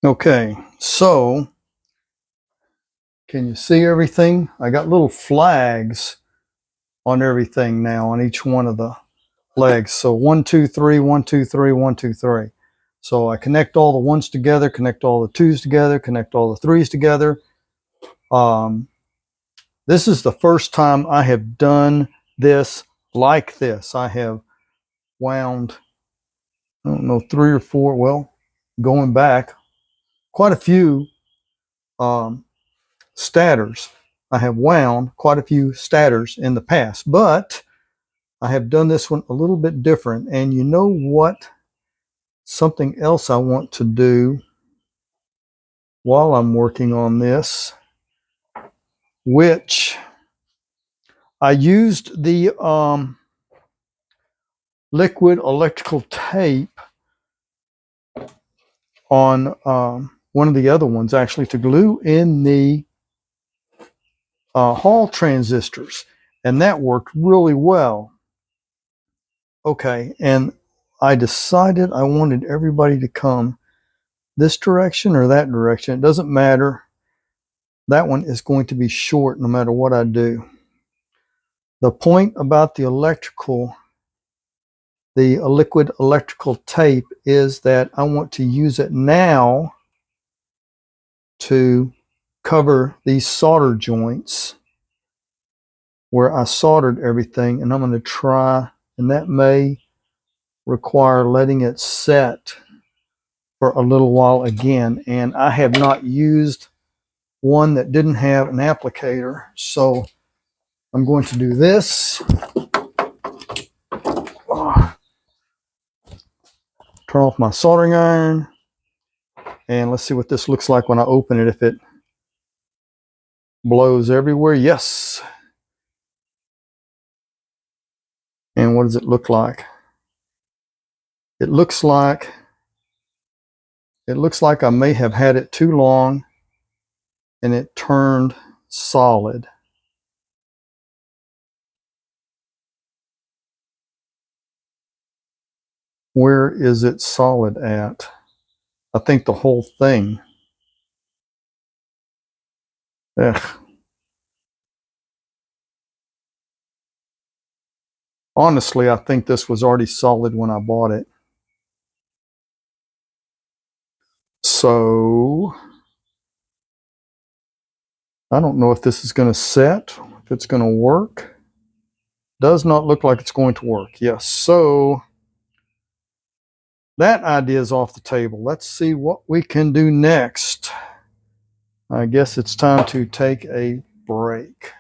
Okay, so can you see everything? I got little flags on everything now on each one of the legs. So 1, 2, 3, 1, 2, 3, 1, 2, 3. So I connect all the ones together, connect all the twos together, connect all the threes together. This is the first time I have done this like this. I have wound, I don't know, 3 or 4, well, going back, quite a few stators. I have wound quite a few stators in the past, but I have done this one a little bit different. And you know what? Something else I want to do while I'm working on this, which I used the liquid electrical tape on one of the other ones actually to glue in the Hall transistors, and that worked really well. Okay, and I decided I wanted everybody to come this direction or that direction. It doesn't matter. That one is going to be short no matter what I do. The point about the liquid electrical tape is that I want to use it now to cover these solder joints where I soldered everything, and I'm going to try, and that may require letting it set for a little while again. And I have not used one that didn't have an applicator, so I'm going to do this. Turn off my soldering iron, and let's see what this looks like when I open it. If it blows everywhere, yes. And what does it look like? It looks like I may have had it too long and it turned solid. Where is it solid at? I think the whole thing. Ugh. Honestly, I think this was already solid when I bought it. So I don't know if this is going to set, if it's going to work. Does not look like it's going to work. Yes, so that idea is off the table. Let's see what we can do next. I guess it's time to take a break.